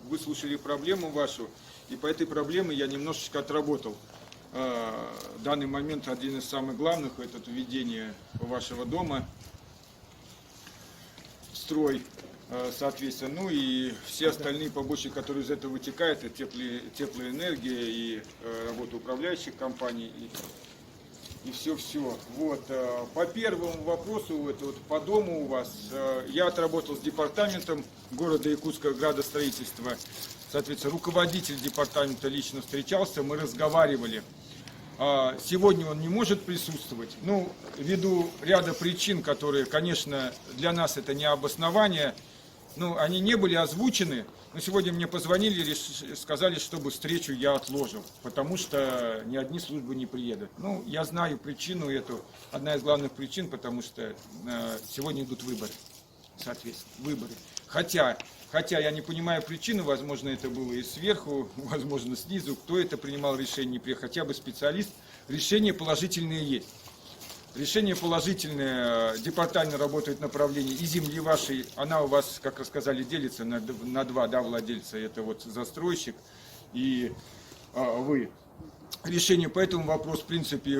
выслушали проблему вашу, и по этой проблеме я немножечко отработал. В данный момент один из самых главных – это введение вашего дома в строй, соответственно. Ну и все остальные побочки, которые из этого вытекают, это теплоэнергия и работа управляющих компаний, и все-все. Вот. По первому вопросу, это вот по дому у вас, я отработал с департаментом города Якутска градостроительства. Соответственно, руководитель департамента лично встречался, мы разговаривали. Сегодня он не может присутствовать, ну, ввиду ряда причин, которые, конечно, для нас это не обоснование, ну, они не были озвучены, но сегодня мне позвонили, сказали, чтобы встречу я отложил, потому что ни одни службы не приедут. Ну, я знаю причину эту, одна из главных причин, потому что сегодня идут выборы, соответственно, выборы. Хотя я не понимаю причину, возможно, это было и сверху, возможно, снизу, кто это принимал решение, хотя бы специалист, решения положительные есть. Решение положительное, департамент работает в направлении и земли вашей, она у вас, как рассказали, делится на два, да, владельца, это вот застройщик и вы. Решение по этому вопросу, в принципе,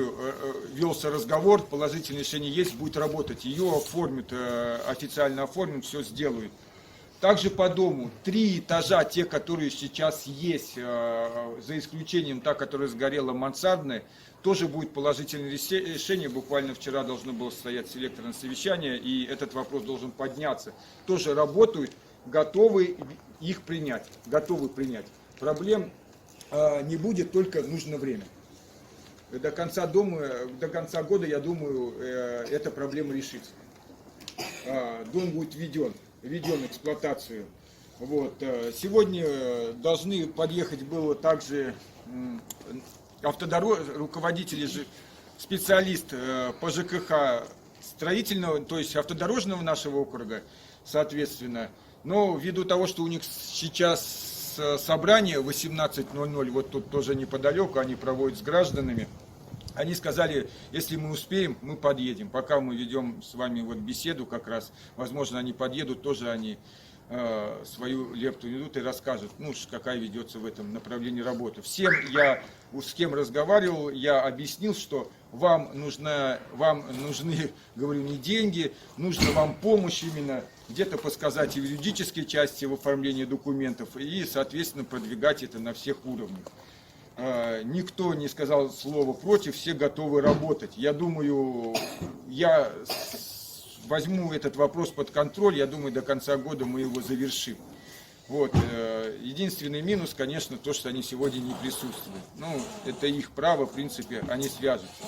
велся разговор, положительное решение есть, будет работать, ее оформят, официально оформят, все сделают. Также по дому 3 этажа, те, которые сейчас есть, за исключением та, которая сгорела, мансардная, тоже будет положительное решение. Буквально вчера должно было состояться селекторное совещание, и этот вопрос должен подняться. Тоже работают, готовы их принять, готовы принять. Проблем не будет, только нужно время. До конца года, я думаю, эта проблема решится. Дом будет введен в эксплуатацию. Вот. Сегодня должны подъехать было также руководители, специалист по ЖКХ строительного, то есть автодорожного нашего округа, соответственно. Но ввиду того, что у них сейчас собрание 18:00, вот тут тоже неподалеку, они проводят с гражданами, они сказали, если мы успеем, мы подъедем. Пока мы ведем с вами вот беседу как раз, возможно, они подъедут, тоже они свою лепту ведут и расскажут, ну, какая ведется в этом направлении работа. Всем я с кем разговаривал, я объяснил, что вам нужны, говорю, не деньги, нужна вам помощь именно где-то подсказать и в юридической части в оформлении документов и, соответственно, продвигать это на всех уровнях. Никто не сказал слова против, все готовы работать. Я думаю, я возьму этот вопрос под контроль, я думаю, до конца года мы его завершим. Вот. Единственный минус, конечно, то, что они сегодня не присутствуют. Ну, это их право, в принципе, они свяжутся.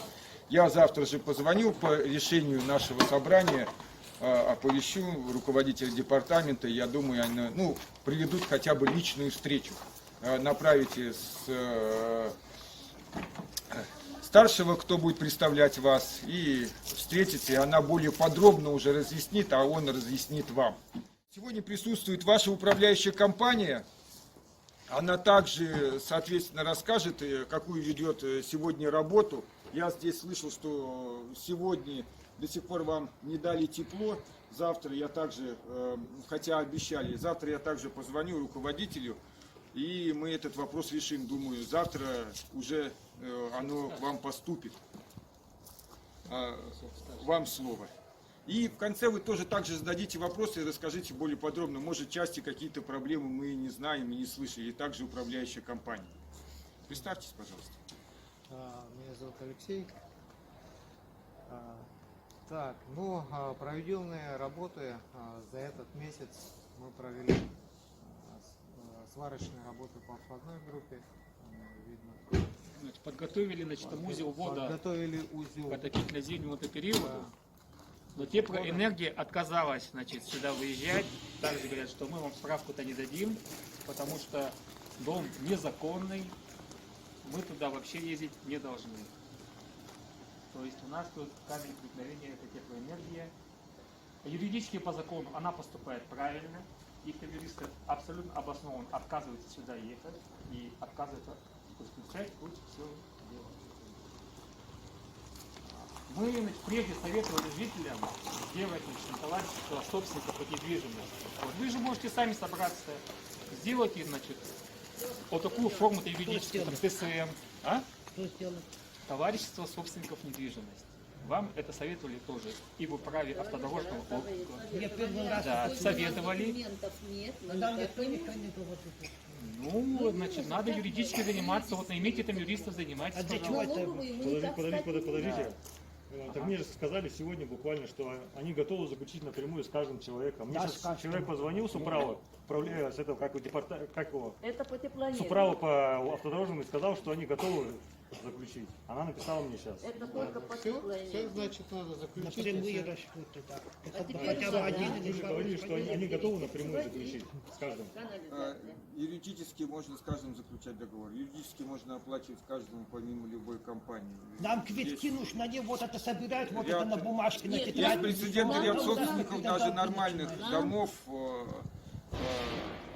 Я завтра же позвоню по решению нашего собрания, оповещу руководителя департамента, я думаю, они, проведут хотя бы личную встречу. Направите старшего, кто будет представлять вас, и встретите, и она более подробно уже разъяснит, а он разъяснит вам. Сегодня присутствует ваша управляющая компания, она также, соответственно, расскажет, какую ведет сегодня работу. Я здесь слышал, что сегодня до сих пор вам не дали тепло, завтра я также, хотя обещали, завтра я также позвоню руководителю, и мы этот вопрос решим, думаю, завтра уже оно к вам поступит, вам слово. И в конце вы тоже также зададите вопросы и расскажите более подробно, может, части какие-то проблемы мы не знаем и не слышали, и также управляющая компания. Представьтесь, пожалуйста. Меня зовут Алексей. Проведенные работы за этот месяц мы провели сварочные работы по входной группе. Видно. Подготовили, узел ввода Подготовили узел по отопительно-зимнему периоду, но теплоэнергия отказалась, сюда выезжать. Также говорят, что мы вам справку-то не дадим, потому что дом незаконный, мы туда вообще ездить не должны. То есть у нас тут камень преткновения – это теплоэнергия. Юридически по закону она поступает правильно. Их юристы абсолютно обоснованно отказываются сюда ехать и отказываются подключать путь все дело. Мы прежде советовали жителям делать товарищество собственников по недвижимости. Вы же можете сами собраться, сделайте, значит, вот такую форму юридическую, там, ТСН, а? Что сделать? Товарищество собственников недвижимости. Вам это советовали тоже и в управе автодорожного округа. Я первый раз. Да, такой советовали. Документов нет, Но нам никто ничего не говорит. Ну, значит, надо юридически заниматься. Вот наймите там юристов, занимайтесь. А для пожалуйста. чего это? налоговые мы никак стать не Подождите. Так мне же сказали сегодня буквально, что они готовы заключить напрямую с каждым человеком. Мне Да, сейчас с каждым. человек позвонил с управы, с этого, как его, Это по с теплоэнергии. управы по автодорожному и сказал, что они готовы заключить. Она написала мне сейчас. Это только по Все, теплоэнергии. значит, надо заключить. Напрямую если- расчеты, да. А теперь Хотя бы да. один Они или же два. говорили, что они готовы напрямую заключить с каждым. А, Юридически можно с каждым заключать договор. Юридически можно оплачивать каждому помимо любой компании. Нам квитки Есть- нужно, они вот это собирают, вот Ряд- это на бумажке, на Нет, Есть тетради. прецеденты, Нам ряд там собственников да, даже да, нормальных начинают. домов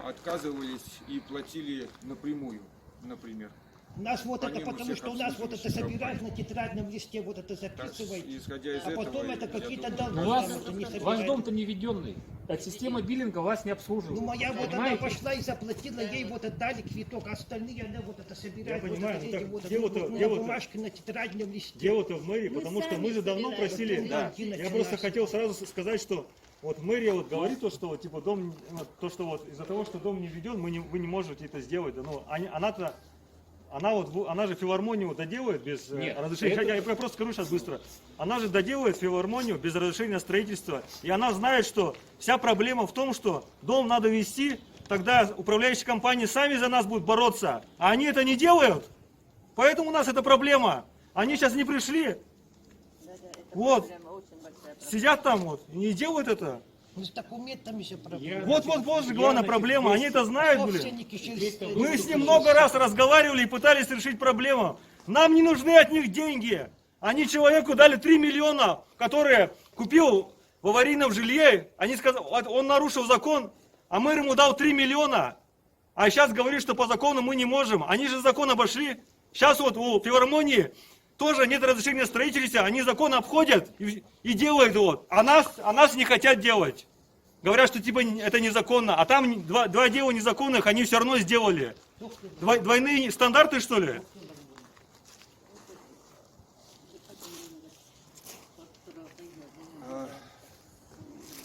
отказывались и платили напрямую, например. У нас вот это, Помимо потому всех что у нас вот это обслуживающих собирают на тетрадном листе, вот это Так, записываете. исходя из А этого, потом это я какие-то думаю, долги. У вас, там это не ваш собирают. дом-то не введенный. Система биллинга вас не обслуживает. Ну, моя вот она Понимаете? пошла и заплатила, ей вот отдали квиток, а остальные она вот это собирает. Я вот понимаю, это ну эти так, вот дело-то- это, на дело-то- бумажке, на тетрадном листе. Дело-то в мэрии, Мы потому что сами мы же давно собираем. просили. Да. Я просто хотел сразу сказать, что вот мэрия вот говорит то, что вот, типа дом, вот, то, что вот из-за того, что дом не введен, вы не можете это сделать. Да, ну, она же филармонию доделает без Нет, разрешения. это- Я просто скажу сейчас быстро. Она же доделает филармонию без разрешения строительства. И она знает, что вся проблема в том, что дом надо вести, тогда управляющие компании сами за нас будут бороться. А они это не делают. Поэтому у нас эта проблема. Они сейчас не пришли. Вот. Сидят там вот и не делают это. Ну, с документами же проблема. Вот же главная проблема. Они это знают, блин. Собственники через- Мы с ним много раз разговаривали и пытались решить проблему. Нам не нужны от них деньги. Они человеку дали 3 миллиона, которые купил в аварийном жилье. Они сказали, он нарушил закон, а мэр ему дал 3 миллиона. А сейчас говорит, что по закону мы не можем. Они же закон обошли. Сейчас вот у филармонии тоже нет разрешения строительства. Они закон обходят и делают вот. А нас не хотят делать. Говорят, что типа это незаконно. А там два дела незаконных они все равно сделали. Двойные стандарты, что ли?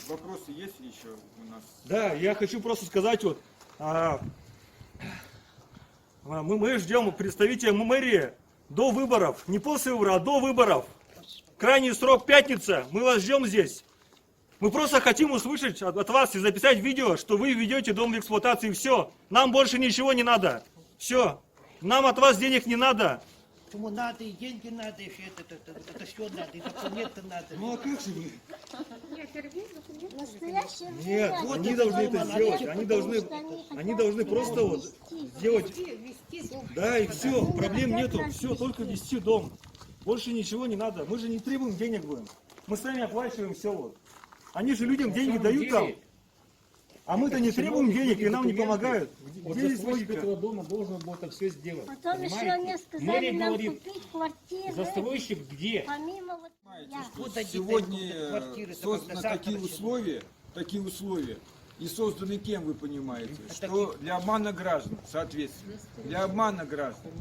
Вопросы есть еще у нас? Да, я хочу просто сказать вот. Мы ждем представителя мэрии до выборов. Не после выборов, а до выборов. Крайний срок пятница. Мы вас ждем здесь. Мы просто хотим услышать от вас и записать видео, что вы ведете дом в эксплуатации. Все. Нам больше ничего не надо. Все. Нам от вас денег не надо. Ему надо, и деньги надо, и все это все надо, и документы надо. Ну а как же вы? Настоящая Нет, Вот они это должны это самое, сделать. они Они должны просто вот сделать. Да, и все, проблем нету. Все, только вести дом. Больше ничего не надо. Мы же не требуем денег будем. Мы сами оплачиваем все вот. Они же людям деньги самом дают деле, там. А мы-то не требуем денег, и нам не помогают. Вот Где здесь застройщик логика? этого дома должен был это все сделать. Потом еще Понимаете? мне сказали Мэрия нам говорит, купить квартиры. застройщик где? Помимо вот я. Вот эти Сегодня квартиры, это созданы когда такие завтра такие условия, и созданы кем, вы понимаете, что для обмана граждан, соответственно, для обмана граждан.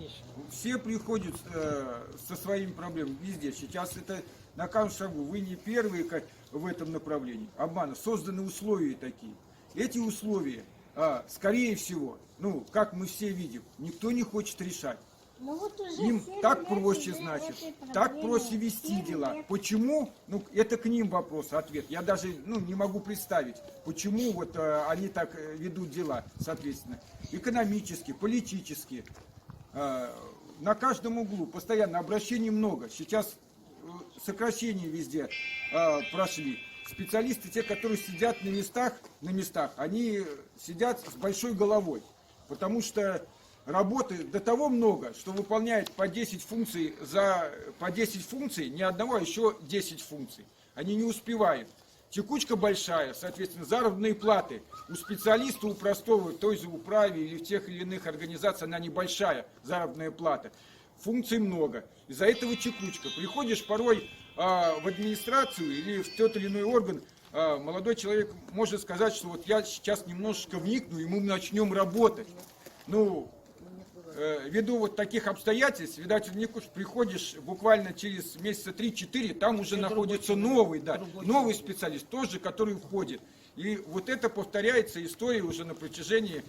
Все приходят со своими проблемами везде. Сейчас это на каждом шагу. Вы не первые в этом направлении. Обмана. Созданы условия такие. Эти условия, скорее всего, ну, как мы все видим, никто не хочет решать. Ну вот уже Им 7 так лет проще, уже значит, этой так проблемы. проще вести 7 дела. лет. Почему? Ну, это к ним вопрос, ответ. Я даже не могу представить, почему вот они так ведут дела, соответственно. Экономически, политически. На каждом углу постоянно обращений много. Сейчас сокращения везде прошли. Специалисты, те, которые сидят на местах, они сидят с большой головой. Потому что работы до того много, что выполняет по 10 функций, не одного, а еще 10 функций. Они не успевают. Текучка большая, соответственно, заработные платы у специалиста, у простого, той же управе или в тех или иных организациях, она небольшая, заработная плата. Функций много. Из-за этого текучка. Приходишь порой в администрацию или в тот или иной орган, молодой человек может сказать, что вот я сейчас немножечко вникну, и мы начнем работать. Ну, ввиду вот таких обстоятельств, видать, в Никуш приходишь буквально через месяца 3-4, там уже находится новый, да, новый специалист, тоже, который входит. И вот это повторяется история уже на протяжении,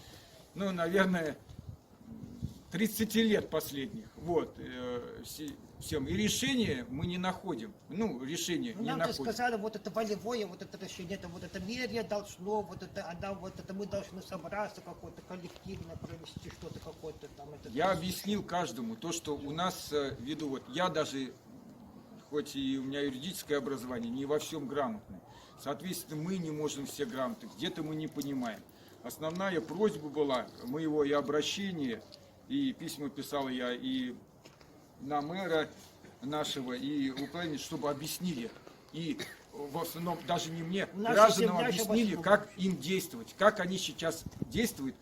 ну, наверное, 30 лет последних. Вот, всем. И решения мы не находим. Ну, решения Ну, не нам же находим. сказали, вот это волевое, вот это решение, это вот это мерие должно, вот это, она, вот это мы должны собраться какое-то коллективно провести что-то какое-то там. Это, Я объяснил каждому то, что у нас, ввиду, вот я даже, хоть и у меня юридическое образование, не во всем грамотный. Соответственно, мы не можем все грамоты, где-то мы не понимаем. Основная просьба была, моего и обращения, и письма писал я и на мэра нашего, и в Украине, чтобы объяснили. И в основном даже не мне, Наша гражданам земля объяснили, же как им действовать, как они сейчас действуют,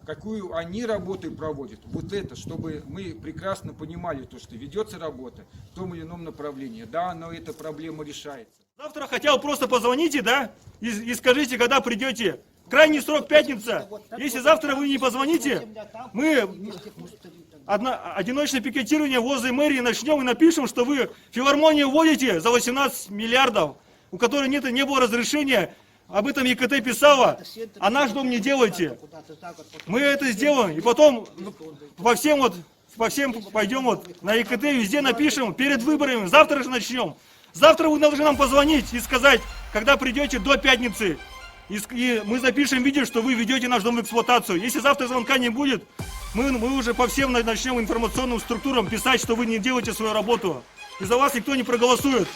какую они работу проводят. Вот это, чтобы мы прекрасно понимали то, что ведется работа в том или ином направлении. Да, но эта проблема решается. Завтра хотел просто позвоните, да, и скажите, когда придете. Крайний срок пятница. Если завтра вы не позвоните, мы одиночное пикетирование возле мэрии начнем и напишем, что вы филармонию вводите за 18 миллиардов, у которой не было разрешения, об этом ЕКТ писала, а наш дом не делайте. Мы это сделаем, и потом по всем пойдем вот на ЕКТ, везде напишем, перед выборами, завтра же начнем. Завтра вы должны нам позвонить и сказать, когда придете до пятницы. И мы запишем видео, что вы ведете наш дом в эксплуатацию. Если завтра звонка не будет, мы уже по всем начнем информационным структурам писать, что вы не делаете свою работу. И за вас никто не проголосует.